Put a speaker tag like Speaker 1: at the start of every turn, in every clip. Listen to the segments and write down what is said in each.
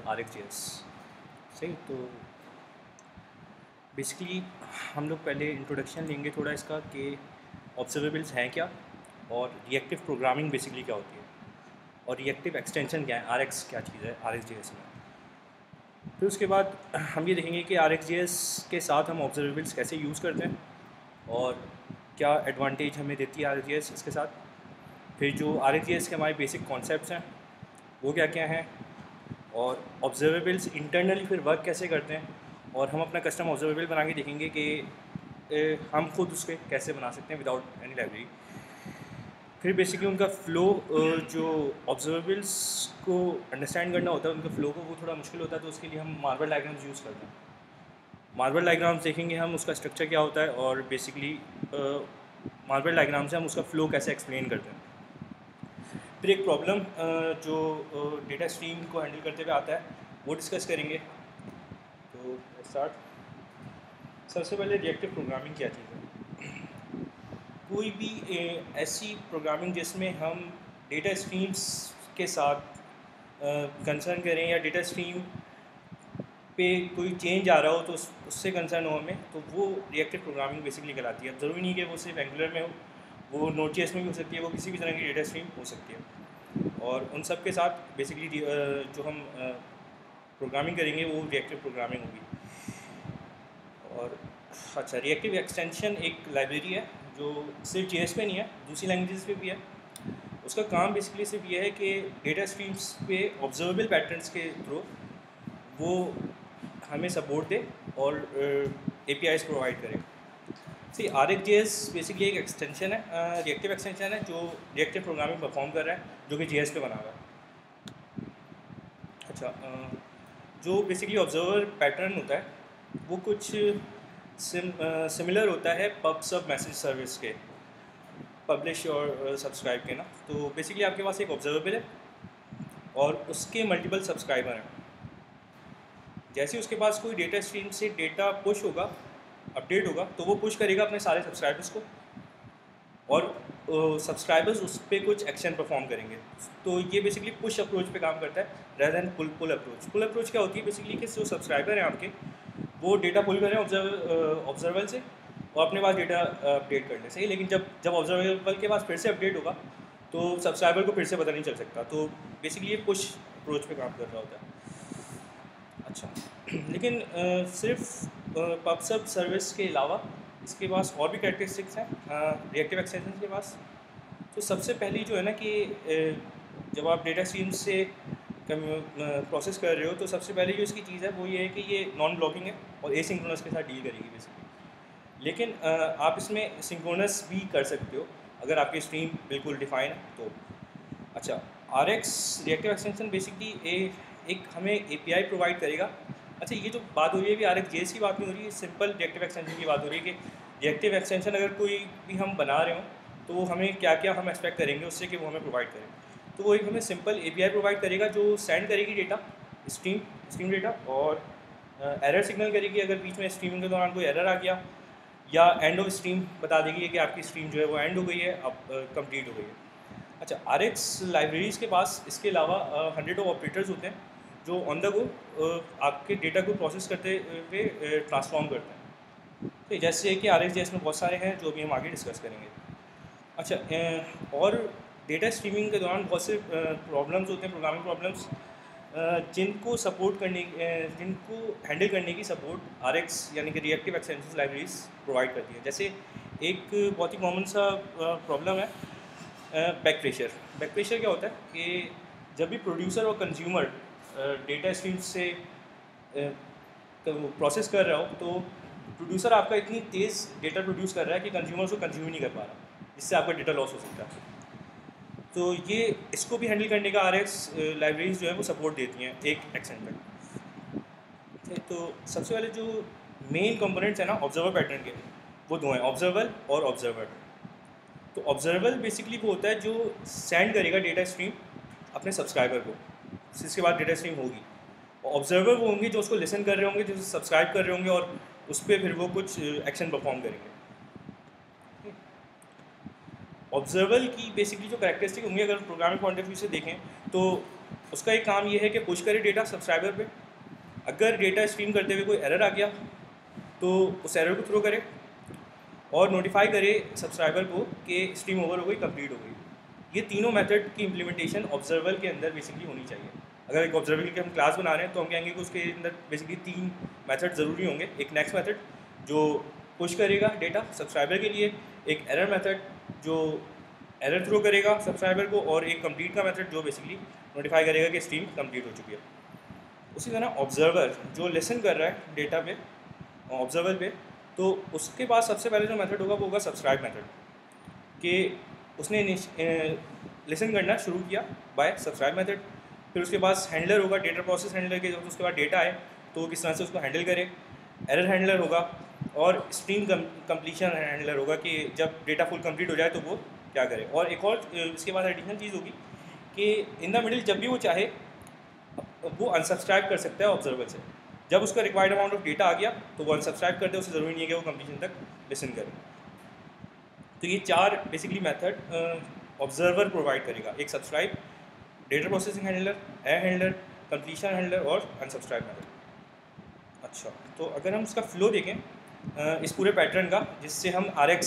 Speaker 1: RxJS। सही, तो बेसिकली हम लोग पहले इंट्रोडक्शन लेंगे थोड़ा इसका कि ऑब्जर्वेबल्स हैं क्या, और रिएक्टिव प्रोग्रामिंग बेसिकली क्या होती है, और रिएक्टिव एक्सटेंशन क्या है, RX क्या चीज़ है RxJS में। फिर उसके बाद हम ये देखेंगे कि RxJS के साथ हम ऑब्जर्वेबल्स कैसे यूज़ करते हैं और क्या एडवांटेज हमें देती है RxJS इसके साथ। फिर जो RxJS के हमारे बेसिक कॉन्सेप्ट्स हैं वो क्या क्या हैं, और ऑब्जर्वेबल्स इंटरनली फिर वर्क कैसे करते हैं, और हम अपना कस्टम ऑब्जर्वेबल बना के देखेंगे कि हम खुद उसके कैसे बना सकते हैं विदाउट एनी लाइब्रेरी। फिर बेसिकली उनका फ़्लो, जो ऑब्जर्वेबल्स को अंडरस्टैंड करना होता है उनके फ़्लो को, वो थोड़ा मुश्किल होता है, तो उसके लिए हम मार्बल डायग्राम्स यूज़ करते हैं। मार्बल डायग्राम्स देखेंगे हम, उसका स्ट्रक्चर क्या होता है, और बेसिकली मार्बल डायग्राम से हम उसका फ़्लो कैसे एक्सप्लेन करते हैं। फिर एक प्रॉब्लम जो डेटा स्ट्रीम को हैंडल करते हुए आता है वो डिस्कस करेंगे। तो स्टार्ट। सबसे पहले रिएक्टिव प्रोग्रामिंग क्या चीज़ है। कोई भी ऐसी प्रोग्रामिंग जिसमें हम डेटा स्ट्रीम्स के साथ कंसर्न करें, या डेटा स्ट्रीम पे कोई चेंज आ रहा हो तो उससे कंसर्न हो हमें, तो वो रिएक्टिव प्रोग्रामिंग बेसिकली कहलाती है। ज़रूरी नहीं कि वो सिर्फ एंगुलर में हो, वो नोड.js में भी हो सकती है, वो किसी भी तरह की डेटा स्ट्रीम हो सकती है। और उन सब के साथ बेसिकली जो हम प्रोग्रामिंग करेंगे वो रिएक्टिव प्रोग्रामिंग होगी। और अच्छा, रिएक्टिव एक्सटेंशन एक लाइब्रेरी है जो सिर्फ JS पे नहीं है, दूसरी लैंग्वेजेस पे भी है। उसका काम बेसिकली सिर्फ ये है कि डेटा स्ट्रीम्स पे ऑब्जर्वेबल पैटर्न्स के थ्रू वो हमें सपोर्ट दे और APIs प्रोवाइड करे। सी RxJS बेसिकली एक एक्सटेंशन है, रिएक्टिव एक्सटेंशन है जो रिएक्टिव प्रोग्रामिंग परफॉर्म कर रहा है, जो कि JS पे बना हुआ है। अच्छा, जो बेसिकली ऑब्जर्वर पैटर्न होता है वो कुछ सिमिलर होता है पब सब मैसेज सर्विस के, पब्लिश और सब्सक्राइब के ना। तो बेसिकली आपके पास एक ऑब्जर्वेबल है और उसके मल्टीपल सब्सक्राइबर हैं। जैसे उसके पास कोई डेटा स्ट्रीम से डेटा पुश होगा, अपडेट होगा, तो वो पुश करेगा अपने सारे सब्सक्राइबर्स को, और सब्सक्राइबर्स उस पर कुछ एक्शन परफॉर्म करेंगे। तो ये बेसिकली पुश अप्रोच पे काम करता है रेदर देन पुल अप्रोच। पुल अप्रोच क्या होती है बेसिकली कि जो सब्सक्राइबर हैं आपके, वो डेटा पुल करें ऑब्जर्वेबल से और अपने पास डेटा अपडेट कर लें, सही। लेकिन जब ऑब्जर्वेबल के पास फिर से अपडेट होगा तो सब्सक्राइबर को फिर से पता नहीं चल सकता। तो बेसिकली ये पुश अप्रोच पे काम कर रहा होता है। अच्छा, लेकिन सिर्फ पब सब सर्विस के अलावा इसके पास और भी कैरेक्टरिस्टिक्स हैं रिएक्टिव एक्सटेंशन के पास। तो सबसे पहली जो है ना कि जब आप डेटा स्ट्रीम से प्रोसेस कर रहे हो तो सबसे पहले जो इसकी चीज़ है वो ये है कि ये नॉन ब्लॉकिंग है और एसिंक्रोनस के साथ डील करेगी बेसिकली। लेकिन आप इसमें सिंक्रोनस भी कर सकते हो अगर आपकी स्ट्रीम बिल्कुल डिफाइन है तो। अच्छा, RX रिएक्टिव एक्सटेंशन बेसिकली एक हमें API प्रोवाइड करेगा। अच्छा, ये जो बात हो रही है अभी RxJS की बात नहीं हो रही है, सिंपल रिएक्टिव एक्सटेंशन की बात हो रही है कि रिएक्टिव एक्सटेंशन अगर कोई भी हम बना रहे हो तो वो हमें क्या क्या हम एक्सपेक्ट करेंगे उससे कि वो हमें प्रोवाइड करें। तो वो एक हमें सिंपल API प्रोवाइड करेगा जो सेंड करेगी डेटा, स्ट्रीम डेटा, और एरर सिग्नल करेगी अगर बीच में स्ट्रीमिंग के दौरान कोई एरर आ गया, या एंड ऑफ स्ट्रीम बता देगी कि आपकी स्ट्रीम जो है वो एंड हो गई है, अब कंप्लीट हो गई है। अच्छा, RX लाइब्रेरीज़ के पास इसके अलावा 100 ऑफ ऑपरेटर्स होते हैं जो ऑन द गो आपके डेटा को प्रोसेस करते हुए ट्रांसफॉर्म करते हैं। तो जैसे कि RxJS में बहुत सारे हैं जो अभी हम आगे डिस्कस करेंगे। अच्छा, और डेटा स्ट्रीमिंग के दौरान बहुत से प्रॉब्लम्स होते हैं, प्रोग्रामिंग प्रॉब्लम्स, जिनको जिनको हैंडल करने की सपोर्ट RX यानी कि रिएक्टिव एक्सटेंशन लाइब्रेरीज प्रोवाइड करती है। जैसे एक बहुत ही कॉमन सा प्रॉब्लम है बैक प्रेशर। बैक प्रेशर क्या होता है कि जब भी प्रोड्यूसर और कंज्यूमर डेटा स्ट्रीम से प्रोसेस कर रहा हो तो प्रोड्यूसर आपका इतनी तेज़ डेटा प्रोड्यूस कर रहा है कि कंज्यूमर उसको कंज्यूम ही नहीं कर पा रहा, जिससे आपका डेटा लॉस हो सकता है। तो ये इसको भी हैंडल करने का RX लाइब्रेरीज जो है वो सपोर्ट देती हैं एक एक्सटेंट तक। तो सबसे पहले जो मेन कंपोनेंट्स हैं ना ऑब्जर्वर पैटर्न के, वो दो हैं, ऑब्जर्वर और ऑब्जर्वर। तो ऑब्जर्वर बेसिकली वो होता है जो सेंड करेगा डेटा स्ट्रीम अपने सब्सक्राइबर को, जिसके बाद डेटा स्ट्रीम होगी। और ऑब्जर्वर वो होंगे जो उसको लिसन कर रहे होंगे, जो सब्सक्राइब कर रहे होंगे, और उस पर फिर वो कुछ एक्शन परफॉर्म करेंगे। ऑब्जर्वर की बेसिकली जो कैरेक्टरिस्टिक होंगी अगर प्रोग्रामिंग पॉइंट ऑफ व्यू से देखें तो उसका एक काम ये है कि पुश करे डेटा सब्सक्राइबर पे। अगर डेटा स्ट्रीम करते हुए कोई एरर आ गया तो उस एरर को थ्रो करे और नोटिफाई करे सब्सक्राइबर को कि स्ट्रीम ओवर हो गई, कंप्लीट हो गई। ये तीनों मेथड की इम्प्लीमेंटेशन ऑब्जर्वर के अंदर बेसिकली होनी चाहिए। अगर एक ऑब्जर्वर की हम क्लास बना रहे हैं तो हम कहेंगे कि उसके अंदर बेसिकली 3 मेथड ज़रूरी होंगे। एक नेक्स्ट मेथड जो पुश करेगा डेटा सब्सक्राइबर के लिए, एक एरर मेथड जो एरर थ्रो करेगा सब्सक्राइबर को, और एक कंप्लीट का मेथड जो बेसिकली नोटिफाई करेगा कि स्ट्रीम कंप्लीट हो चुकी है। उसी तरह ऑब्जर्वर जो लिसन कर रहा है डेटा पे, ऑब्जर्वर पे, तो उसके पास सबसे पहले जो मेथड होगा वो होगा सब्सक्राइब मेथड, कि उसने लिसन करना शुरू किया बाय सब्सक्राइब मेथड। फिर उसके पास हैंडलर होगा डेटा प्रोसेस हैंडलर के, जब उसके बाद डेटा आए तो किस तरह से उसको हैंडल करे। एरर हैंडलर होगा और स्ट्रीम कंप्लीशन हैंडलर होगा कि जब डेटा फुल कंप्लीट हो जाए तो वो क्या करे। और एक और इसके बाद एडिशनल चीज़ होगी कि इन द मिडिल जब भी वो चाहे वो अनसब्सक्राइब कर सकता है ऑब्जर्वर से। जब उसका रिक्वायर्ड अमाउंट ऑफ डेटा आ गया तो वो अनसब्सक्राइब कर दे, उसे ज़रूरी नहीं है कि वो कंप्लीशन तक लिसन करे। तो ये 4 बेसिकली मेथड ऑब्जर्वर प्रोवाइड करेगा, एक subscribe, data processing handler, error handler, completion handler और अनसब्सक्राइब मेथड। अच्छा, तो अगर हम इसका फ्लो देखें इस पूरे पैटर्न का जिससे हम RX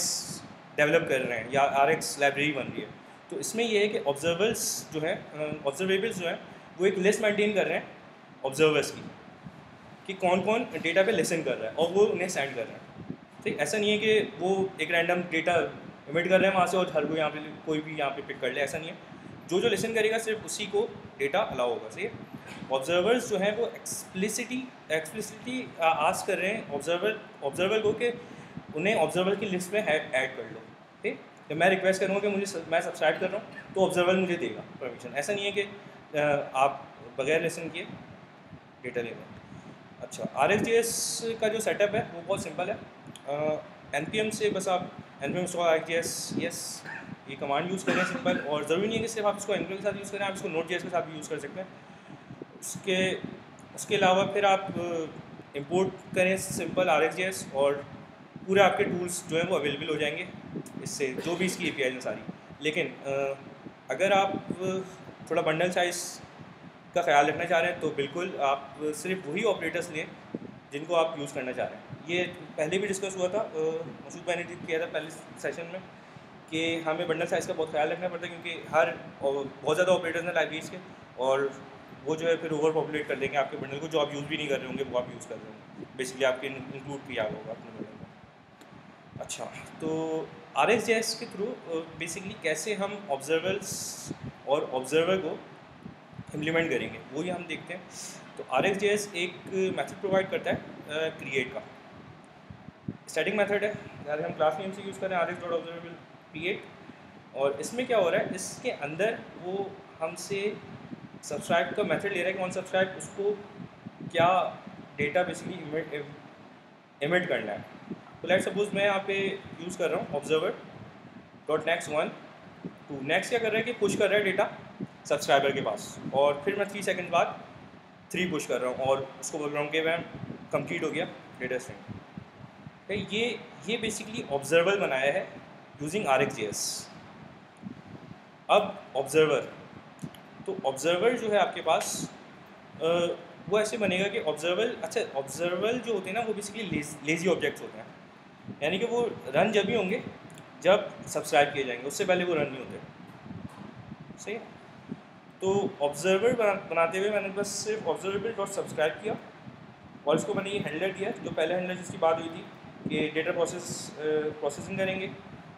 Speaker 1: डेवलप कर रहे हैं या RX लाइब्रेरी बन रही है, तो इसमें यह है कि ऑब्जर्वर्स जो है ऑब्जर्वेबल्स जो हैं वो एक लिस्ट मेंटेन कर रहे हैं ऑब्जर्वर्स की कि कौन कौन डेटा पे लिसन कर रहा है और वो उन्हें सेंड कर रहे हैं। ठीक, ऐसा नहीं है कि वो एक रैंडम डेटा इमिट कर रहे हैं वहाँ से और हर कोई यहाँ पे कोई भी यहाँ पे पिक कर ले, ऐसा नहीं है। जो लिसन करेगा सिर्फ उसी को डेटा अलाउ होगा। सही है। ऑब्जर्वर्स जो हैं वो एक्सप्लिसिटली आस्क कर रहे हैं ऑब्जर्वर को कि उन्हें ऑब्जर्वर की लिस्ट में ऐड कर लो। ठीक, जब मैं रिक्वेस्ट करूँगा कि मैं सब्सक्राइब कर रहा हूँ तो ऑब्जर्वर मुझे देगा परमिशन। ऐसा नहीं है कि आप बगैर लिसन किए डेटा ले लें। अच्छा, RxJS का जो सेटअप है वो बहुत सिंपल है। npm से बस आप npm install RxJS यस ये कमांड यूज़ करें सिंपल, और ज़रूरी नहीं है कि सिर्फ आप इसको एंगुलर के साथ यूज़ करें, आप इसको Node.js के साथ भी यूज़ कर सकते हैं। उसके अलावा फिर आप इंपोर्ट करें सिंपल RxJS और पूरे आपके टूल्स जो हैं वो अवेलेबल हो जाएंगे इससे, जो भी इसकी API हैं सारी। लेकिन अगर आप थोड़ा बंडल साइज़ का ख्याल रखना चाह रहे हैं तो बिल्कुल आप सिर्फ वही ऑपरेटर्स लें जिनको आप यूज़ करना चाह रहे हैं। ये पहले भी डिस्कस हुआ था, मसूद भाई ने किया था पहले सेशन में, कि हमें बंडल साइज़ का बहुत ख्याल रखना पड़ता है क्योंकि बहुत ज़्यादा ऑपरेटर्स हैं लाइब्रेरीज के, और वो जो है फिर ओवर पॉपुलेट कर देंगे आपके बंडल को, जो आप यूज़ भी नहीं कर रहे होंगे वो आप यूज़ कर रहे होंगे, बेसिकली आपके इंक्लूड किया होगा अपने बंडल में। अच्छा, तो RxJS के थ्रू बेसिकली कैसे हम ऑब्जर्वर्स और ऑब्जर्वर को इम्प्लीमेंट करेंगे वही हम देखते हैं। तो RxJS एक मेथड प्रोवाइड करता है क्रिएट का, स्टैटिक मेथड है, अगर हम क्लास नेम से यूज़ करें rx.observable create, और इसमें क्या हो रहा है, इसके अंदर वो हमसे सब्सक्राइब का मेथड ले रहा है कि ऑन सब्सक्राइब उसको क्या डेटा बेसिकली इमिट करना है। तो लेट्स सपोज मैं यहाँ पे यूज़ कर रहा हूँ observer.next1 to नेक्स्ट क्या कर रहा है कि पुश कर रहा है डेटा सब्सक्राइबर के पास, और फिर मैं 3 सेकंड बाद 3 पुश कर रहा हूँ और उसको बोल रहा हूँ कि मैं कंप्लीट हो गया डेटा स्ट्रिंग। तो ये बेसिकली ऑब्जर्वर बनाया है यूजिंग RxJS। अब ऑब्जर्वर, तो ऑब्जर्वर जो है आपके पास वो ऐसे बनेगा कि ऑब्जर्वर जो होते हैं ना वो बेसिकली लेजी ऑब्जेक्ट्स होते हैं, यानी कि वो रन जब भी होंगे जब सब्सक्राइब किए जाएंगे, उससे पहले वो रन नहीं होते। सही है। तो ऑब्जर्वर बनाते हुए मैंने बस सिर्फ observable.subscribe किया और इसको मैंने ये हैंडलर दिया, जो पहला हैंडलर जिसकी बात हुई थी कि डेटा प्रोसेसिंग करेंगे,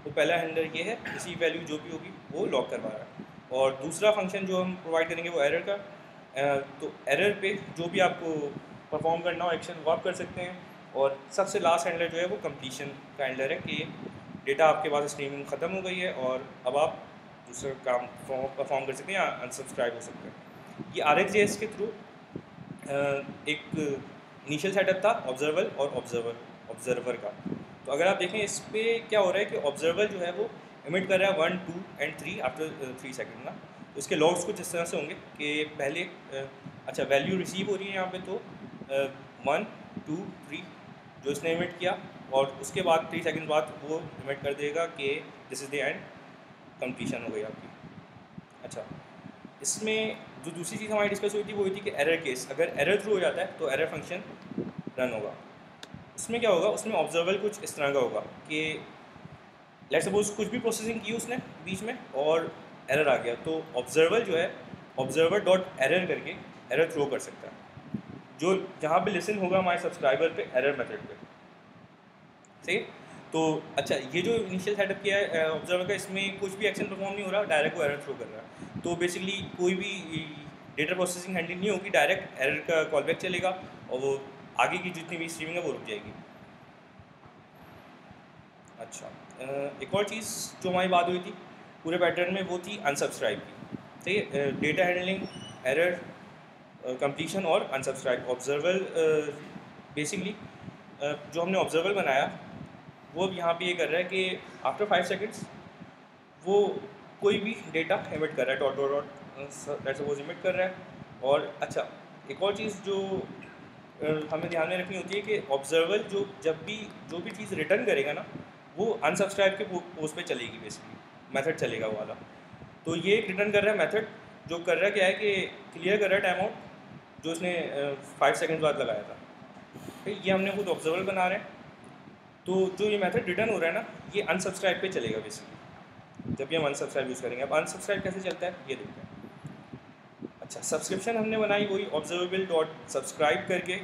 Speaker 1: तो पहला हैंडलर ये है, इसी वैल्यू जो भी होगी वो लॉक करवा रहा है। और दूसरा फंक्शन जो हम प्रोवाइड करेंगे वो एरर का, तो एरर पे जो भी आपको परफॉर्म करना हो एक्शन वो आप कर सकते हैं। और सबसे लास्ट हैंडलर जो है वो कंप्लीशन का हैंडलर है कि डेटा आपके पास स्ट्रीमिंग ख़त्म हो गई है और अब आप दूसरा काम परफॉर्म कर सकते हैं या अनसब्सक्राइब हो सकते हैं। ये RxJS के थ्रू एक इनिशियल सेटअप था ऑब्जर्वर और ऑब्जर्वर का। तो अगर आप देखें इस पे क्या हो रहा है कि ऑब्जर्वर जो है वो इमिट कर रहा है 1, 2 and 3 आफ्टर 3 सेकेंड ना। तो इसके लॉग्स कुछ इस तरह से होंगे कि पहले अच्छा वैल्यू रिसीव हो रही है यहाँ पे, तो 1, 2, 3 जो इसने इमिट किया, और उसके बाद 3 सेकेंड बाद वो इमिट कर देगा कि this is the end, completion हो गई आपकी। अच्छा, इसमें जो दूसरी चीज़ हमारी डिस्कस हुई थी वो हुई थी कि एरर केस, अगर एरर थ्रू हो जाता है तो एरर फंक्शन रन होगा। उसमें क्या होगा, उसमें ऑब्जर्वर कुछ इस तरह का होगा कि लेट सपोज कुछ भी प्रोसेसिंग की उसने बीच में और एरर आ गया, तो ऑब्जर्वर जो है ऑब्जर्वर डॉट एरर करके एरर थ्रो कर सकता है, जो जहाँ पे लिसन होगा हमारे सब्सक्राइबर पे एरर मेथड पे। सही। तो अच्छा, ये जो इनिशियल सेटअप किया है ऑब्जर्वर का, इसमें कुछ भी एक्शन परफॉर्म नहीं हो रहा, डायरेक्ट वो एरर थ्रो कर रहा है। तो बेसिकली कोई भी डेटा प्रोसेसिंग हैंडलिंग नहीं होगी, डायरेक्ट एरर का कॉलबैक चलेगा और वो आगे की जितनी भी स्ट्रीमिंग है वो रुक जाएगी। अच्छा, एक और चीज़ जो हमारी बात हुई थी पूरे पैटर्न में वो थी अनसब्सक्राइब की। सही है, डेटा हैंडलिंग, एरर, कंप्लीशन और अनसब्सक्राइब। ऑब्जर्वर बेसिकली जो हमने ऑब्जर्वर बनाया वो अब यहाँ पे ये कर रहा है कि आफ्टर 5 सेकेंड्स वो कोई भी डेटा एमिट कर रहा है, dot dot dot suppose emit कर रहा है। और अच्छा, एक और चीज़ जो हमें ध्यान में रखनी होती है कि ऑब्जर्वर जब भी जो भी चीज़ रिटर्न करेगा ना, वो अनसब्सक्राइब के पोस्ट पे चलेगी, बेसिकली मेथड चलेगा वो वाला। तो ये एक रिटर्न कर रहा है मेथड, जो कर रहा है क्या है कि क्लियर कर रहा है टाइम आउट जो उसने 5 सेकेंड बाद लगाया था। ठीक, ये हमने खुद ऑब्जर्वर बना रहे हैं। तो जो ये मेथड रिटर्न हो रहा है ना, ये अनसब्सक्राइब पे चलेगा बेसिकली, जब भी हम अनसब्सक्राइब यूज़ करेंगे। अब अनसब्सक्राइब कैसे चलता है ये देखते हैं। अच्छा, सब्सक्रिप्शन हमने बनाई वही ऑब्जर्वेबल डॉट सब्सक्राइब करके।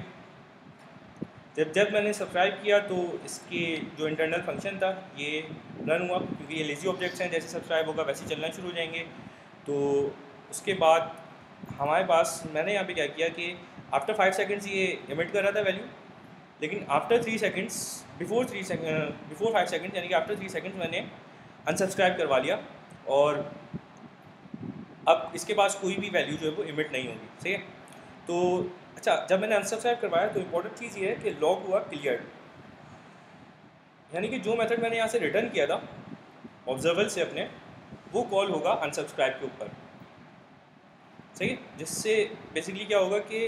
Speaker 1: जब मैंने सब्सक्राइब किया तो इसके जो इंटरनल फंक्शन था ये रन हुआ, क्योंकि ये लेजी ऑब्जेक्ट्स हैं, जैसे सब्सक्राइब होगा वैसे चलना शुरू हो जाएंगे। तो उसके बाद हमारे पास मैंने यहाँ पे क्या किया कि आफ्टर 5 सेकेंड्स ये एमिट कर रहा था वैल्यू, लेकिन आफ्टर 3 सेकेंड्स बिफोर 5 सेकेंड्स यानी कि आफ्टर 3 सेकेंड्स मैंने अनसब्सक्राइब करवा लिया, और अब इसके पास कोई भी वैल्यू जो है वो इमिट नहीं होगी। सही है। तो अच्छा, जब मैंने अनसब्सक्राइब करवाया तो इंपॉर्टेंट चीज़ ये है कि लॉग हुआ क्लियर, यानी कि जो मेथड मैंने यहाँ से रिटर्न किया था ऑब्जर्वर से अपने, वो कॉल होगा अनसब्सक्राइब के ऊपर। सही है, जिससे बेसिकली क्या होगा कि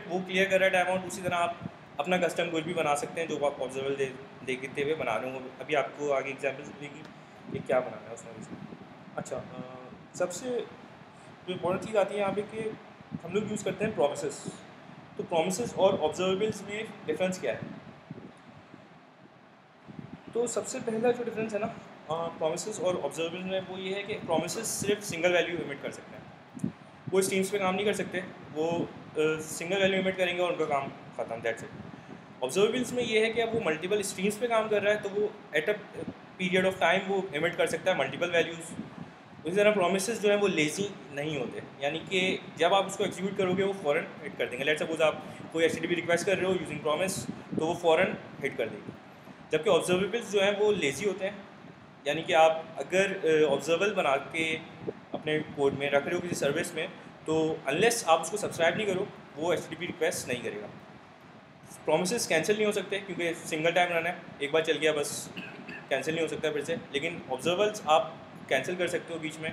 Speaker 1: वो क्लियर कर रहा है टाइम आउट। उसी तरह आप अपना कस्टम कुछ भी बना सकते हैं जो आप ऑब्जर्वर देखते हुए बना रहे हो। अभी आपको आगे एग्जाम्पल्स मिलेगी कि क्या बनाना है उसमें। अच्छा, सबसे जो इम्पोर्टेंट चीज़ आती है यहाँ पे कि हम लोग यूज़ करते हैं प्रोमिसेस। तो प्रोमिसेस और ऑब्जर्वेबल्स में डिफरेंस क्या है? तो सबसे पहला जो डिफरेंस है ना प्रोमिसेस और ऑब्जर्वेबल्स में, वो ये है कि प्रोमिसेस सिर्फ सिंगल वैल्यू इमिट कर सकते हैं, वो स्ट्रीम्स पे काम नहीं कर सकते। वो सिंगल वैल्यू इमिट करेंगे और उनका काम ख़त्म, दैट्स इट। ऑब्जर्वेबल्स में ये है कि अब वो मल्टीपल स्ट्रीम्स पे काम कर रहा है, तो वो at a period of time वो इमिट कर सकता है मल्टीपल वैल्यूज़। उसी तरह प्रोमिसेस जो है वो लेजी नहीं होते, यानी कि जब आप उसको एग्जीक्यूट करोगे वो फ़ौरन हिट कर देंगे। लेट्स सपोज आप कोई HTTP रिक्वेस्ट कर रहे हो यूजिंग प्रोमिस, तो वो फ़ौरन हिट कर देगी। जबकि ऑब्जर्वेबल्स जो हैं वो लेजी होते हैं, यानी कि आप अगर ऑब्जर्वेबल बना के अपने कोड में रख रहे हो किसी सर्विस में, तो अनलेस आप उसको सब्सक्राइब नहीं करो वो HTTP रिक्वेस्ट नहीं करेगा। प्रोमिसेस कैंसिल नहीं हो सकते क्योंकि सिंगल टाइम रन है, एक बार चल गया बस, कैंसिल नहीं हो सकता फिर से। लेकिन ऑब्जर्वेबल्स आप कैंसिल कर सकते हो बीच में,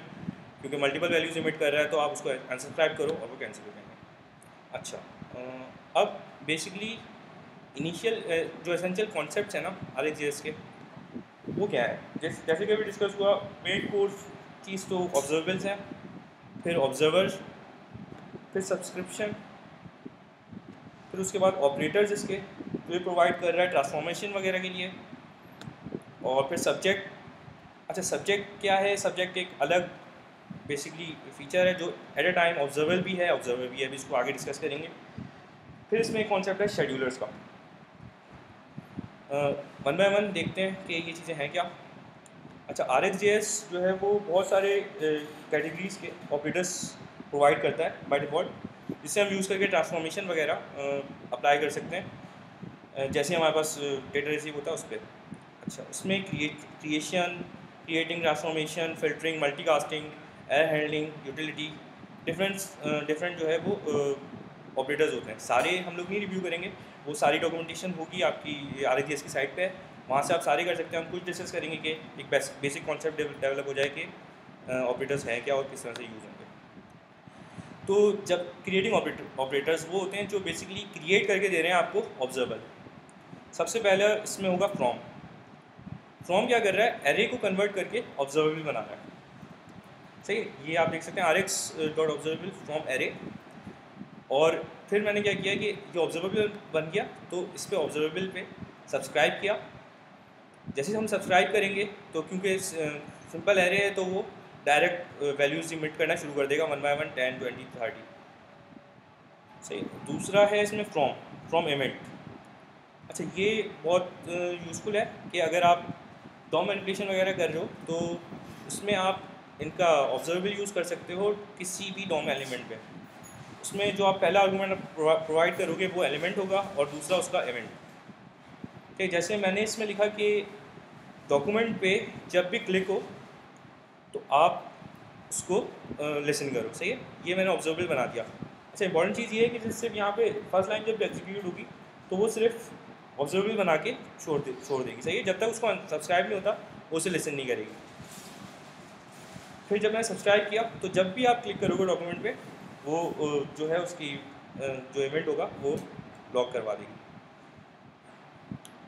Speaker 1: क्योंकि मल्टीपल वैल्यूज इमिट कर रहा है, तो आप उसको अनसब्सक्राइब करो और वो कैंसिल हो जाएंगे। अच्छा, अब बेसिकली इनिशियल जो एसेंशियल कॉन्सेप्ट्स हैं ना RxJS के, वो क्या है? जैसे कि अभी डिस्कस हुआ, मेन कोर्स चीज़ तो ऑब्जर्वेबल्स हैं, फिर ऑब्जर्वर्स, फिर सब्सक्रिप्शन, फिर उसके बाद ऑपरेटर्स इसके जो ये प्रोवाइड कर रहा है ट्रांसफॉर्मेशन वगैरह के लिए, और फिर सब्जेक्ट। अच्छा, सब्जेक्ट क्या है? सब्जेक्ट एक अलग बेसिकली फीचर है जो एट अ टाइम ऑब्जर्वर भी है, ऑब्जर्वर भी है, अभी इसको आगे डिस्कस करेंगे। फिर इसमें एक कॉन्सेप्ट है शेड्यूलर्स का। वन बाय वन देखते हैं कि ये चीज़ें हैं क्या। अच्छा, RxJS जो है वो बहुत सारे कैटेगरीज के ऑपरेटर्स प्रोवाइड करता है बाय डिफ़ॉल्ट, जिससे हम यूज़ करके ट्रांसफॉर्मेशन वगैरह अप्लाई कर सकते हैं, जैसे हमारे पास डेटा रिसीव होता है उस पर। अच्छा, उसमें creating, transformation, filtering, multicasting, error handling, utility, different जो है वो ऑपरेटर्स होते हैं। सारे हम लोग नहीं रिव्यू करेंगे, वो सारी डॉक्यूमेंटेशन होगी आपकी RxJS की साइट पे, वहाँ से आप सारे कर सकते हैं। हम कुछ डिस्कस करेंगे कि एक बेसिक कॉन्सेप्ट डेवलप हो जाए कि ऑपरेटर्स हैं क्या और किस तरह से यूज़ होंगे। तो जब क्रिएटिंग ऑपरेटर्स वो होते हैं जो बेसिकली क्रिएट करके दे रहे हैं आपको ऑब्जर्वर। सबसे पहले इसमें होगा फ्रॉम क्या कर रहा है? एरे को कन्वर्ट करके ऑब्जर्वेबल बना रहा है। सही है, ये आप देख सकते हैं rx dot observable from array. और फिर मैंने क्या किया कि ये ऑब्जर्वेबल बन गया, तो इस पर ऑब्जर्वेबल पे सब्सक्राइब किया। जैसे हम सब्सक्राइब करेंगे तो क्योंकि सिंपल एरे है तो वो डायरेक्ट वैल्यूज इमिट करना शुरू कर देगा 1 by 1, 10, 20, 30। सही। दूसरा है इसमें फ्रॉम इमेंट। अच्छा, ये बहुत यूज़फुल है कि अगर आप डॉम मैनिपुलेशन वगैरह कर रहे हो तो उसमें आप इनका ऑब्जर्वेबल यूज़ कर सकते हो किसी भी डॉम एलिमेंट पे। उसमें जो आप पहला आर्गूमेंट प्रोवाइड करोगे वो एलिमेंट होगा और दूसरा उसका इवेंट। ठीक, जैसे मैंने इसमें लिखा कि डॉक्यूमेंट पे जब भी क्लिक हो तो आप उसको लिसन करो। सही है, ये मैंने ऑब्जर्वेबल बना दिया। अच्छा, इंपॉर्टेंट चीज़ ये है कि जिससे यहाँ पे फर्स्ट लाइन जब एग्जीक्यूट होगी तो वो सिर्फ ऑब्जर्वेबल बना के छोड़ देगी। सही है, जब तक उसको सब्सक्राइब नहीं होता वो उसे लिसन नहीं करेगी। फिर जब मैंने सब्सक्राइब किया तो जब भी आप क्लिक करोगे डॉक्यूमेंट पे वो जो है उसकी जो इवेंट होगा वो लॉक करवा देगी।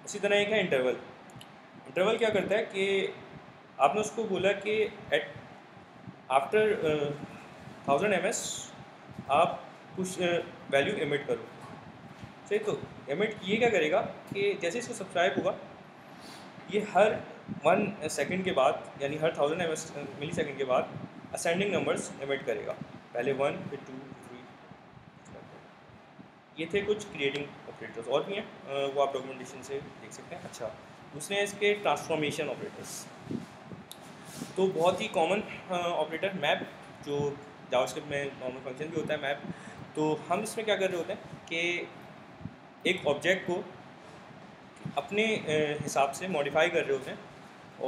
Speaker 1: इसी तरह एक है इंटरवल। इंटरवल क्या करता है कि आपने उसको बोला कि एट आफ्टर 1000 ms आप कुछ वैल्यू एमिट करो। सही, तो एमिट ये क्या करेगा कि जैसे इसको सब्सक्राइब होगा ये हर 1 सेकंड के बाद यानी हर 1000 मिली सेकंड के बाद असेंडिंग नंबर्स एमिट करेगा। पहले 1, फिर 2, 3। ये थे कुछ क्रिएटिंग ऑपरेटर्स, और भी हैं वो आप डॉक्यूमेंटेशन से देख सकते हैं। अच्छा, दूसरे हैं इसके ट्रांसफॉर्मेशन ऑपरेटर्स। तो बहुत ही कॉमन ऑपरेटर मैप, जो जावास्क्रिप्ट में नॉर्मल फंक्शन भी होता है मैप। तो हम इसमें क्या कर रहे होते हैं कि एक ऑब्जेक्ट को अपने हिसाब से मॉडिफाई कर रहे होते हैं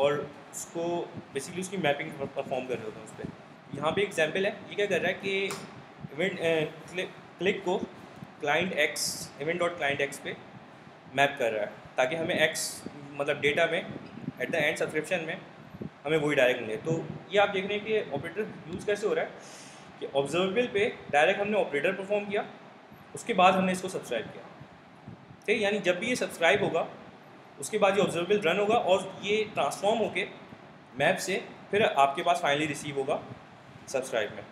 Speaker 1: और उसको बेसिकली उसकी मैपिंग परफॉर्म कर रहे होते हैं उस पर। यहाँ पे एग्जांपल है, ये क्या कर रहा है कि इवेंट क्लिक को client x event dot client x पे मैप कर रहा है ताकि हमें एक्स मतलब डेटा में एट द एंड सब्सक्रिप्शन में हमें वही डायरेक्ट मिले। तो ये आप देख रहे हैं कि ऑपरेटर यूज़ कैसे हो रहा है कि ऑब्जर्वेबल पे डायरेक्ट हमने ऑपरेटर परफॉर्म किया, उसके बाद हमने इसको सब्सक्राइब किया। ठीक, यानी जब भी ये सब्सक्राइब होगा उसके बाद ये ऑब्जर्वेबल रन होगा और ये ट्रांसफॉर्म होके मैप से फिर आपके पास फाइनली रिसीव होगा सब्सक्राइब में।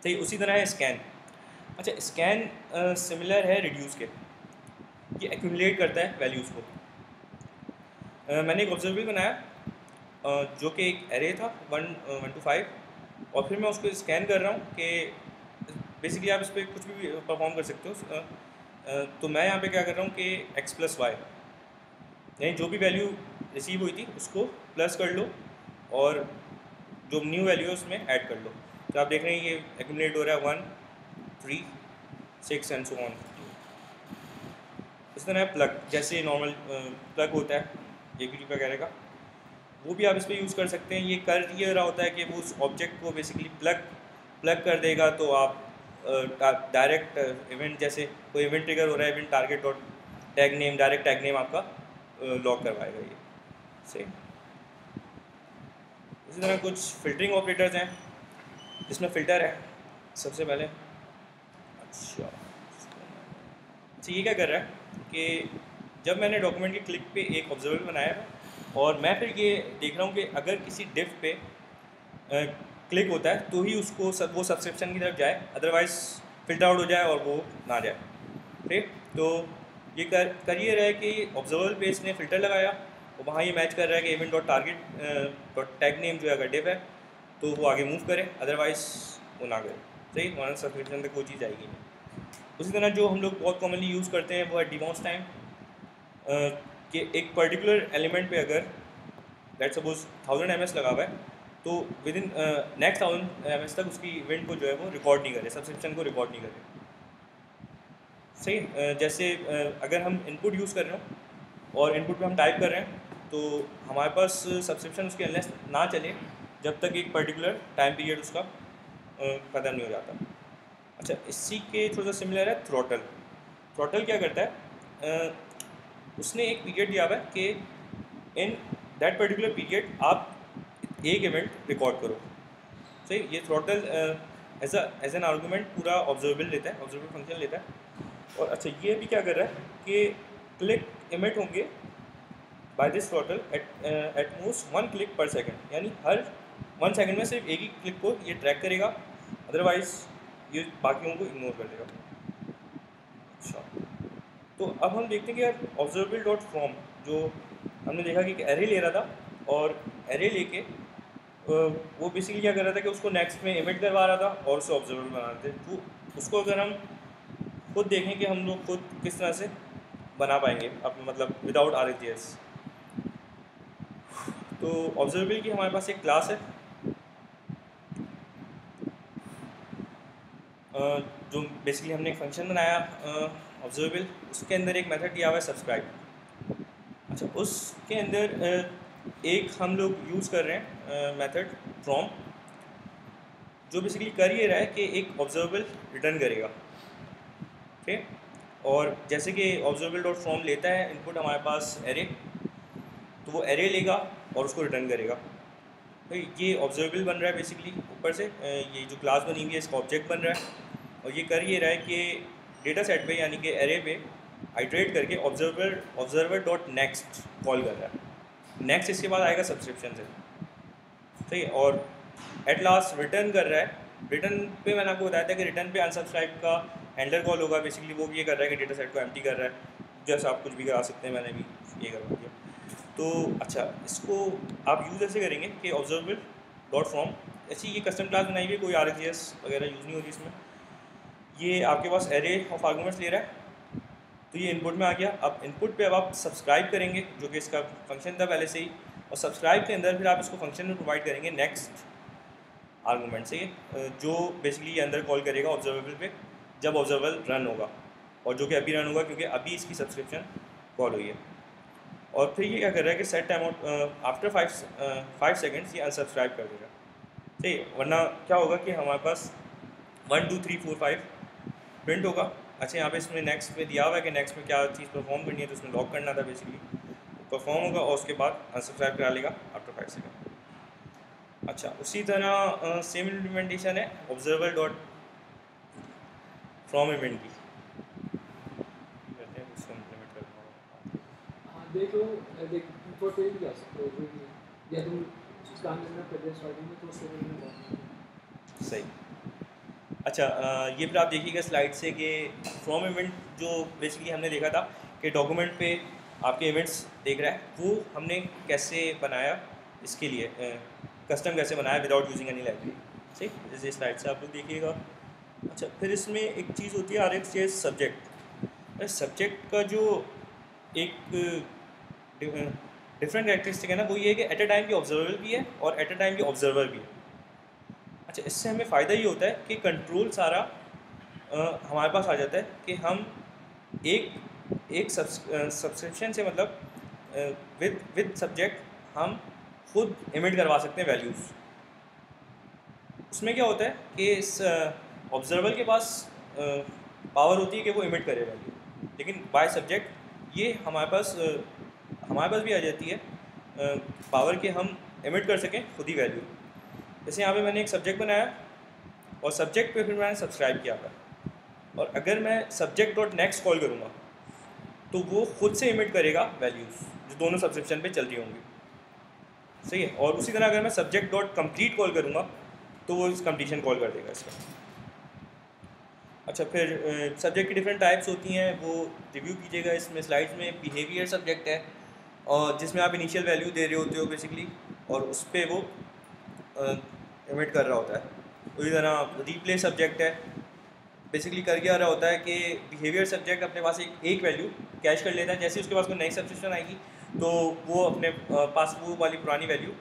Speaker 1: ठीक, उसी तरह है स्कैन। अच्छा, स्कैन सिमिलर है रिड्यूस के, ये एक्यूमुलेट करता है वैल्यूज़ को। मैंने एक ऑब्जर्वेबल बनाया जो कि एक एरे था 1 to 5, और फिर मैं उसको स्कैन कर रहा हूँ कि बेसिकली आप इस पर कुछ भी परफॉर्म कर सकते हो। तो मैं यहाँ पे क्या कर रहा हूँ कि x + y यानी जो भी वैल्यू रिसीव हुई थी उसको प्लस कर लो और जो न्यू वैल्यू है उसमें ऐड कर लो। तो आप देख रहे हैं ये एक्यूमुलेट हो रहा है 1, 3, 6 एंड सो ऑन। इस तरह प्लग, जैसे नॉर्मल प्लग होता है JPG वगैरह का, वो भी आप इस पर यूज़ कर सकते हैं। ये कर ये रहा होता है कि वो उस ऑब्जेक्ट को बेसिकली प्लग कर देगा, तो आप डायरेक्ट इवेंट, जैसे कोई इवेंट ट्रिगर हो रहा है event target dot tag name, direct tag name आपका लॉक करवाएगा ये। सही। इसी तरह कुछ फिल्टरिंग ऑपरेटर्स हैं जिसमें फ़िल्टर है सबसे पहले। अच्छा, ये क्या कर रहा है कि जब मैंने डॉक्यूमेंट के क्लिक पे एक ऑब्जर्वेबल बनाया है और मैं फिर ये देख रहा हूँ कि अगर किसी डिफ पे क्लिक होता है तो ही उसको वो सब्सक्रिप्शन की तरफ जाए, अदरवाइज़ फिल्टर आउट हो जाए और वो ना जाए। ठीक, तो ये कर ये रहा है कि ऑब्जर्वेबल पे इसने फ़िल्टर लगाया और वहाँ ये मैच कर रहा है कि event dot target dot tag name जो है अगर डिफ है तो वो आगे मूव करे, अदरवाइज़ वो ना करे। सही, वहाँ सब्सक्रिप्शन तक कोई चीज़ आएगी नहीं। उसी तरह जो हम लोग बहुत कॉमनली यूज़ करते हैं वो है डिबॉन्स टाइम, कि एक पर्टिकुलर एलिमेंट पे अगर लेट्स सपोज 1000 ms लगा हुआ है तो विद इन नेक्स्ट 1000 ms तक उसकी इवेंट को जो है वो रिकॉर्ड नहीं करे, सब्सक्रिप्शन को रिकॉर्ड नहीं करे। सही, जैसे अगर हम इनपुट यूज़ कर रहे हो और इनपुट पे हम टाइप कर रहे हैं तो हमारे पास सब्सक्रिप्शन उसके अनलेस ना चले जब तक एक पर्टिकुलर टाइम पीरियड उसका ख़त्म नहीं हो जाता। अच्छा, इसी के थोड़ा सा सिमिलर है थ्रॉटल। थ्रॉटल क्या करता है, उसने एक पीरियड दिया हुआ है कि इन दैट पर्टिकुलर पीरियड आप एक इवेंट रिकॉर्ड करो। सही, ये थ्रॉटल एज एन आर्गूमेंट पूरा ऑब्जर्वेबल लेता है, ऑब्जर्वेबल फंक्शन लेता है। और अच्छा, ये भी क्या कर रहा है कि क्लिक इमिट होंगे by this throttle at most 1 click per second, यानी हर 1 सेकंड में सिर्फ एक ही क्लिक को ये ट्रैक करेगा, अदरवाइज ये बाकियों को इग्नोर कर देगा। अच्छा, तो अब हम देखते हैं कि यार ऑब्जर्वेबल डॉट फ्रॉम जो हमने देखा कि एरे ले रहा था, और एरे लेके वो बेसिकली क्या कर रहा था कि उसको नेक्स्ट में इमिट करवा रहा था और उसे ऑब्जर्वेबल बना रहे थे। तो उसको अगर हम खुद देखें कि हम लोग खुद किस तरह से बना पाएंगे अपने मतलब विदाउट RxJS, तो ऑब्जर्वेबल की हमारे पास एक क्लास है जो बेसिकली हमने एक फंक्शन बनाया ऑब्जर्वेबल, उसके अंदर एक मेथड दिया हुआ है सब्सक्राइब। अच्छा, उसके अंदर एक हम लोग यूज़ कर रहे हैं मेथड फ्रॉम, जो बेसिकली कर ये रहा है कि एक ऑब्जर्वेबल रिटर्न करेगा। ठीक है, और जैसे कि ऑब्जर्वेबल डॉट फ्रॉम लेता है इनपुट हमारे पास एरे, तो वो एरे लेगा और उसको रिटर्न करेगा। तो ये ऑब्जर्वेबल बन रहा है बेसिकली ऊपर से, ये जो क्लास बनी हुई है इसका ऑब्जेक्ट बन रहा है, और ये कर ये रहा है कि डेटा सेट पे यानी कि एरे पे आइट्रेट करके ऑब्जर्वर डॉट नेक्स्ट कॉल कर रहा है। नेक्स्ट इसके बाद आएगा सब्सक्रिप्शन से, ठीक है, और एट लास्ट रिटर्न कर रहा है। रिटर्न पे मैंने आपको बताया था कि रिटर्न पे अनसब्सक्राइब का हैंडलर कॉल होगा, बेसिकली वो ये कर रहा है कि डेटा सेट को एम्प्टी कर रहा है, जैसे आप कुछ भी करा सकते हैं, मैंने भी ये करवा दिया। तो अच्छा, इसको आप यूज़ ऐसे करेंगे कि ऑब्जर्वेबल डॉट फ्रॉम, ऐसी ये कस्टम क्लास बनाई हुई है, कोई RxJS वगैरह यूज़ नहीं होती इसमें। ये आपके पास एरे ऑफ आर्गूमेंट्स ले रहा है, तो ये इनपुट में आ गया। अब इनपुट पे अब आप सब्सक्राइब करेंगे, जो कि इसका फंक्शन था पहले से ही, और सब्सक्राइब के अंदर फिर आप इसको फंक्शन में प्रोवाइड करेंगे नेक्स्ट आर्गूमेंट से, जो बेसिकली अंदर कॉल करेगा ऑब्जर्वेबल पे जब ऑब्जर्वेबल रन होगा, और जो कि अभी रन होगा क्योंकि अभी इसकी सब्सक्रिप्शन कॉल हुई है। और फिर ये क्या कर रहा है कि set time out after 5 seconds ये अनसब्सक्राइब कर देगा। ठीक है, वरना क्या होगा कि हमारे पास 1 2 3 4 5 प्रिंट होगा। अच्छा, यहाँ पे इसमें नेक्स्ट में दिया हुआ है कि नेक्स्ट में क्या चीज़ परफॉर्म करनी है, तो उसमें लॉक करना था बेसिकली, परफॉर्म होगा और उसके बाद अनसब्सक्राइब करा लेगा आफ्टर 5 सेकेंड। अच्छा, उसी तरह सेम इम्प्लीमेंटेशन है ऑब्जर्वर डॉट फ्रॉम इवेंट की, करते हैं उसको इम्प्लीमेंट करना होगा।
Speaker 2: हाँ देख लो, देख ऊपर पे भी जा सकते हो कोई भी, या तुम काम करना पहले स्टार्टिंग में तो उसको करना पड़ेगा।
Speaker 1: सही। अच्छा, ये फिर आप देखिएगा स्लाइड से कि फ्रॉम इवेंट जो बेसिकली हमने देखा था कि डॉक्यूमेंट पे आपके इवेंट्स देख रहा है, वो हमने कैसे बनाया, इसके लिए कस्टम कैसे बनाया विदाउट यूजिंग एनी लाइब्रेरी। ठीक, जैसे स्लाइड से आप लोग देखिएगा। अच्छा, फिर इसमें एक चीज़ होती है RxJS सब्जेक्ट। सब्जेक्ट का जो एक डिफरेंट कैरेक्टरिस्टिक है ना, वो ये है कि एट अ टाइम की ऑब्जर्वेबल भी है और एट अ टाइम की ऑब्जर्वर भी है। अच्छा, इससे हमें फ़ायदा ये होता है कि कंट्रोल सारा हमारे पास आ जाता है कि हम एक सब्सक्रिप्शन से मतलब विद सब्जेक्ट हम खुद इमिट करवा सकते हैं वैल्यूज़। उसमें क्या होता है कि इस ऑब्जर्वर के पास पावर होती है कि वो इमिट करे वैल्यू, लेकिन बाय सब्जेक्ट ये हमारे पास भी आ जाती है पावर कि हम इमिट कर सकें खुद ही वैल्यू। जैसे यहाँ पे मैंने एक सब्जेक्ट बनाया और सब्जेक्ट पे फिर मैंने सब्सक्राइब किया था, और अगर मैं सब्जेक्ट डॉट नेक्स्ट कॉल करूँगा तो वो खुद से इमिट करेगा वैल्यूज़ जो दोनों सब्सक्रिप्शन पे चल रही होंगी। सही है, और उसी तरह अगर मैं सब्जेक्ट डॉट कंप्लीट कॉल करूँगा तो वो इस कंप्लीशन कॉल कर देगा इसका। अच्छा, फिर सब्जेक्ट की डिफरेंट टाइप्स होती हैं, वो रिव्यू कीजिएगा इसमें स्लाइड्स में। बिहेवियर सब्जेक्ट है, और जिसमें आप इनिशियल वैल्यू दे रहे होते हो बेसिकली, और उस पर वो इमिट कर रहा होता है। उसी तरह रीप्ले सब्जेक्ट है, बेसिकली कर क्या रहा होता है कि बिहेवियर सब्जेक्ट अपने पास एक वैल्यू कैश कर लेता है, जैसे उसके पास कोई नई सब्सक्रिप्शन आएगी तो वो अपने पास वो वाली पुरानी वैल्यू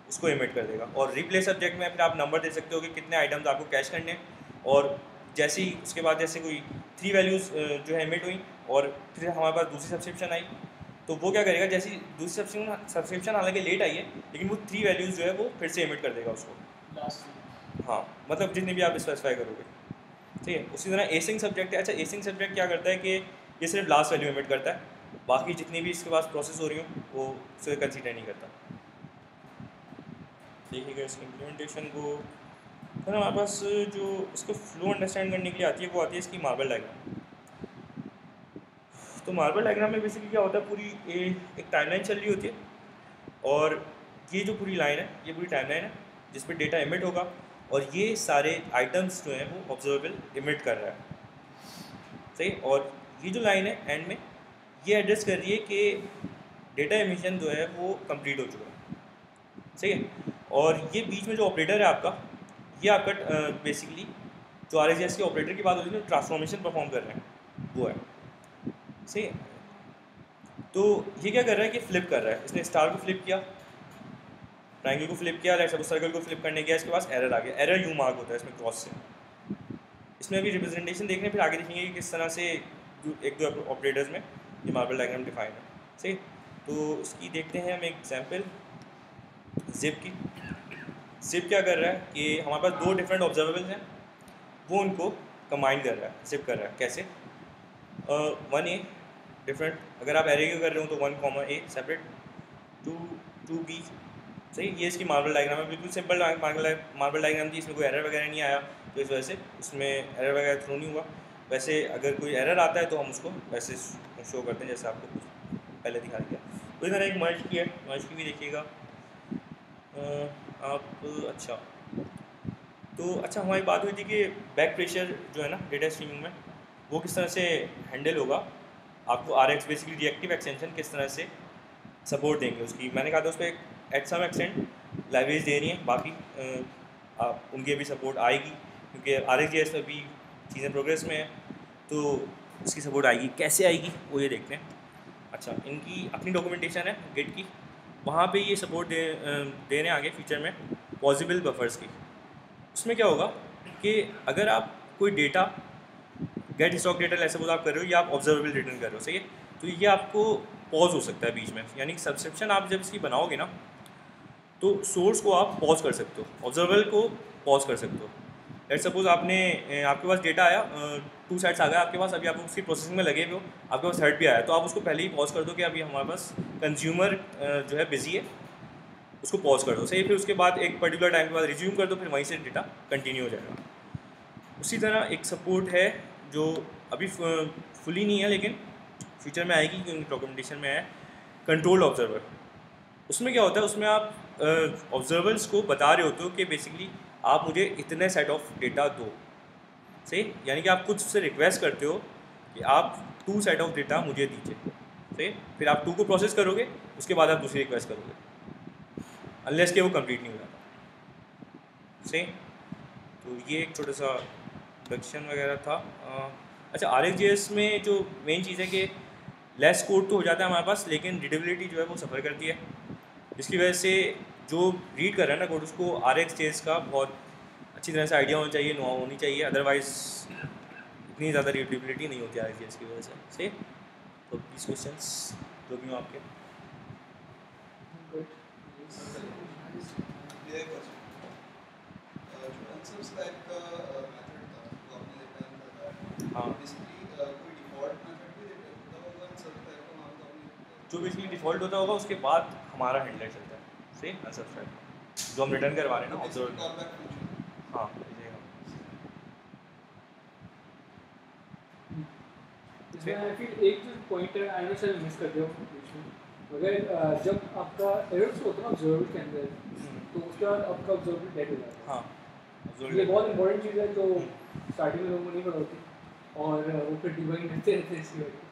Speaker 1: उसको इमिट कर देगा। और रिप्ले सब्जेक्ट में फिर आप नंबर दे सकते हो कि कितने आइटम्स आपको कैश करने हैं, और जैसे ही उसके बाद जैसे कोई 3 वैल्यूज़ जो है इमिट हुई और फिर हमारे पास दूसरी सब्सक्रिप्शन आई, तो वो क्या करेगा, जैसी दूसरी सब्सक्रिप्शन हालांकि लेट आई है लेकिन वो 3 वैल्यूज़ जो है वो फिर से इमिट कर देगा उसको
Speaker 2: लास्ट।
Speaker 1: हाँ, मतलब जितनी भी आप स्पेसिफाई करोगे। ठीक है, उसी तरह एसिंग सब्जेक्ट है। अच्छा, एसिंग सब्जेक्ट क्या करता है कि ये सिर्फ लास्ट वैल्यू इमिट करता है, बाकी जितनी भी इसके पास प्रोसेस हो रही हो वो उसे कंसीडर नहीं करता। देखिएगा इसकी इम्प्लीमेंटेशन को। फिर हमारे पास जो इसको फ्लो अंडरस्टैंड करने के लिए आती है वो आती है इसकी मार्बल डायग्राम। तो मार्बल डायग्राम में बेसिकली क्या होता है, पूरी एक टाइमलाइन चल रही होती है, और ये जो पूरी लाइन है ये पूरी टाइमलाइन है, जिस पे डेटा इमिट होगा, और ये सारे आइटम्स जो हैं वो ऑब्जर्वेबल इमिट कर रहा है, सही। और ये जो लाइन है एंड में, ये एड्रेस कर रही है कि डेटा इमिशन जो है वो कंप्लीट हो चुका है, सही है। और ये बीच में जो ऑपरेटर है आपका, ये आपका बेसिकली जो आर के ऑपरेटर की बात होती है, जो ट्रांसफॉर्मेशन परफॉर्म कर रहे हैं वो है, सही है। तो ये क्या कर रहा है कि फ्लिप कर रहा है, इसने स्टार को फ्लिप किया, ट्रायंगल को फ्लिप किया, लेट्स सपोज सर्कल को फ्लिप करने गया, इसके पास एरर आ गया। एरर यू मार्क होता है इसमें क्रॉस से। इसमें अभी रिप्रेजेंटेशन देखने, फिर आगे देखेंगे कि किस तरह से एक दो ऑपरेटर्स में ये मार्बल डायग्राम डिफाइन है, सही। तो इसकी देखते हैं हम एग्जाम्पल जिप की। जिप क्या कर रहा है कि हमारे पास दो डिफरेंट ऑब्जर्वेबल्स हैं, वो उनको कंबाइन कर रहा है, जिप कर रहा है। कैसे? 1A डिफरेंट, अगर आप एरे का कर रहे हो तो 1, A सेपरेट, 2B, सही। ये इसकी मार्बल डायग्राम है, बिल्कुल सिंपल मार्बल डायग्राम थी, इसमें कोई एरर वगैरह नहीं आया, तो इस वजह से उसमें एरर वगैरह थ्रो नहीं हुआ। वैसे अगर कोई एरर आता है तो हम उसको वैसे शो करते हैं जैसे आपको पहले दिखा दिया। तो इधर एक मर्ज की है, मर्ज की भी देखिएगा आप। अच्छा हमारी बात हुई थी कि बैक प्रेशर जो है ना डेटा स्ट्रीमिंग में, वो किस तरह से हैंडल होगा। आपको RX बेसिकली रिएक्टिव एक्सटेंशन किस तरह से सपोर्ट देंगे उसकी, मैंने कहा था उस पर एट सम एक्सटेंट लाइब्रेरीज दे रही हैं, बाकी आप उनकी भी सपोर्ट आएगी, क्योंकि RxJS में भी चीज़ें प्रोग्रेस में है, तो उसकी सपोर्ट आएगी। कैसे आएगी वो ये देखते हैं। अच्छा, इनकी अपनी डॉक्यूमेंटेशन है गिट की, वहाँ पे ये सपोर्ट दे रहे हैं आगे फ्यूचर में पॉसिबल बफर्स की। उसमें क्या होगा कि अगर आप कोई डेटा गेट स्टॉक डेटा ऐसे बोल आप कर रहे हो, या आप ऑब्जर्वेबल रिटर्न कर रहे हो, सही है, तो ये आपको पॉज हो सकता है बीच में, यानी कि सब्सक्रिप्शन आप जब इसकी बनाओगे ना, तो सोर्स को आप पॉज कर सकते हो, ऑब्जर्वेबल को पॉज कर सकते हो। लेट्स सपोज आपके पास डेटा आया, 2 सेट्स आ गया आपके पास, अभी आप उसकी प्रोसेसिंग में लगे हुए हो, आपके पास थर्ड भी आया, तो आप उसको पहले ही पॉज कर दो कि अभी हमारे पास कंज्यूमर जो है बिजी है, उसको पॉज कर दो, सही। फिर उसके बाद एक पर्टिकुलर टाइम के बाद रिज्यूम कर दो, फिर वहीं से डेटा कंटिन्यू हो जाएगा। उसी तरह एक सपोर्ट है जो अभी फुली नहीं है लेकिन फ्यूचर में आएगी, क्योंकि डॉक्यूमेंटेशन में है, कंट्रोल ऑब्जर्वर। उसमें क्या होता है, उसमें आप ऑब्जर्वर्स को बता रहे होते हो कि बेसिकली आप मुझे इतने सेट ऑफ डेटा दो, सही। यानी कि आप खुद से रिक्वेस्ट करते हो कि आप 2 सेट ऑफ डेटा मुझे दीजिए, सही। फिर आप 2 को प्रोसेस करोगे, उसके बाद आप दूसरी रिक्वेस्ट करोगे, अनलेस के वो कंप्लीट नहीं हो जाता, सही। तो ये एक छोटा सा इंट्रोडक्शन वगैरह था। अच्छा, RxJS में जो मेन चीज़ है कि लेस कोड तो हो जाता है हमारे पास, लेकिन रीडेबिलिटी जो है वो सफ़र करती है, जिसकी वजह से जो रीड कर रहा है ना कोड, उसको RxJS का बहुत अच्छी तरह से आइडिया होना चाहिए, नो होनी चाहिए, अदरवाइज़ इतनी ज़्यादा रीडेबिलिटी नहीं होती RxJS की वजह से, सही। तो प्लीज़ क्वेश्चंस जो भी हो आपके। हाँ, जो बेसिकली डिफ़ॉल्ट होता होगा उसके बाद हमारा हैंडलर चलता है, सही। अनसब्सक्राइब जो हम रिटर्न करवा रहे हैं ना ऑब्जर्वर। हाँ,
Speaker 2: इसमें फिर एक जो पॉइंट है, आई नो शायद मिस कर दिया बीच में, मगर जब आपका एरर्स होता है ना ऑब्जर्वर के अंदर, तो उसके बाद आपका ऑब्जर्वर डेड हो जाता है।
Speaker 1: हाँ,
Speaker 2: ये बहुत इंपॉर्टेंट चीज़ है जो स्टार्टिंग में लोगों को नहीं पता होती, और वो फिर डिबगिंग करते रहते हैं इसकी वजह।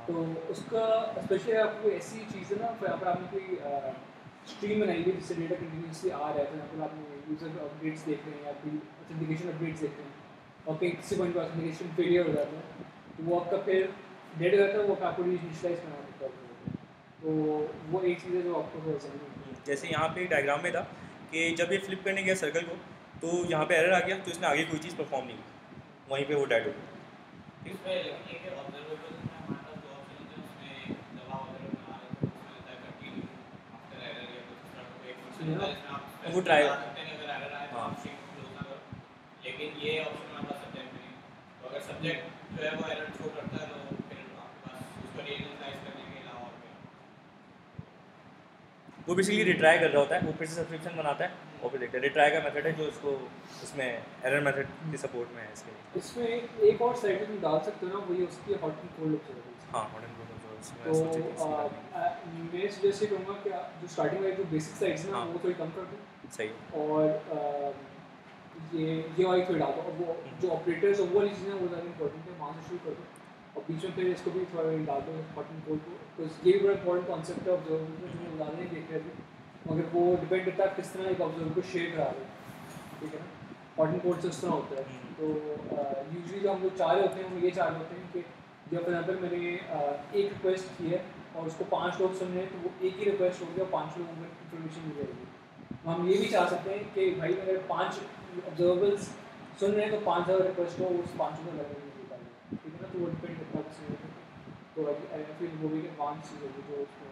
Speaker 2: तो उसका स्पेशली आपको ऐसी चीज़ है ना, फिर यहाँ पर आपने कोई स्ट्रीम बनाई हुई जिससे डेटा कंटिन्यूसली आ रहा है, तो यहाँ पर आपने यूज़र अपडेट्स देख रहे हैं या फिर ऑथेंटिकेशन अपडेट्स देख रहे हैं, और कहीं किसी पॉइंट पर ऑथेंटिकेशन फेलियर हो जाता है, तो वो आपका फिर डेड हो जाता है, वो आपको इनिशियलाइज करना पड़ता है। तो वो एक चीज़ है जो आपको थोड़ा समझ,
Speaker 1: जैसे यहाँ पे डायग्राम में था कि जब ये फ्लिप करने गया सर्कल को, तो यहाँ पे एरर आ गया, तो इसने आगे कोई चीज़ परफॉर्म नहीं की, वहीं पे वो डेड हो गया। वो ट्राई, हाँ,
Speaker 3: लेकिन ये ऑप्शन हमारे पास सब्जेक्ट में है, तो अगर सब्जेक्ट जो है वो एरर शो करता है तो फिर आपके पास उसको रीइनिशियलाइज करने के अलावा और
Speaker 1: वो बेसिकली रिट्राई कर रहा होता है, वो फिर से सब्सक्रिप्शन बनाता है और फिर देखते हैं। रिट्राई का मेथड है जो इसको उसमें एरर मेथड की सपोर्ट में है इसके लिए।
Speaker 2: इसमें एक और साइड तुम डाल सकते हो ना, वही उसकी हॉट एंड कोल्ड ऑब्जर्वेबल्स।
Speaker 1: हाँ, हॉट एंड कोल्ड ऑब्जर्वेबल्स
Speaker 2: तो मैं सजेस्ट करूँगा कि जो स्टार्टिंग में जो बेसिक साइड्स ना,
Speaker 1: हाँ,
Speaker 2: वो थोड़ी कम कर दो,
Speaker 1: सही।
Speaker 2: और ये वाली थोड़ी डाल दो, और वो जो ऑपरेटर्स वो वाली चीज़ें वो ज़्यादा इंपॉर्टेंट है, वहाँ से शुरू कर दो और बीच में फिर इसको भी थोड़ा डाल दो हॉट एंड कोल्ड को, तो ये भी बड़ा इंपॉर्टेंट कॉन्सेप्ट है ऑब्जर्वर में, जो मैं ज़्यादा नहीं देख रहे थे, मगर वो डिपेंड करता है किस तरह एक ऑब्जर्वर को शेयर करा दो, ठीक है ना। हॉट एंड कोल्ड से उस तरह होता है, तो यूजुअली जो हम लोग चाह रहे होते हैं, हम ये चाह रहे होते हैं कि जब फॉर एग्जाम्पल मैंने एक रिक्वेस्ट की है और उसको 5 लोग सुन रहे हैं, तो वो एक ही रिक्वेस्ट हो गया और 5 लोगों को इन्फॉर्मेशन मिल जाएगी। हम ये भी चाह सकते हैं कि भाई अगर 5 ऑब्जर्वेबल्स सुन रहे हैं तो 5000 रिक्वेस्ट को उस 5 को लगने में निकाल, ठीक है ना। तो वो डिपेंड करता है उससे, तो आई फील वो भी एडवांस चीज़ होगी जो उसको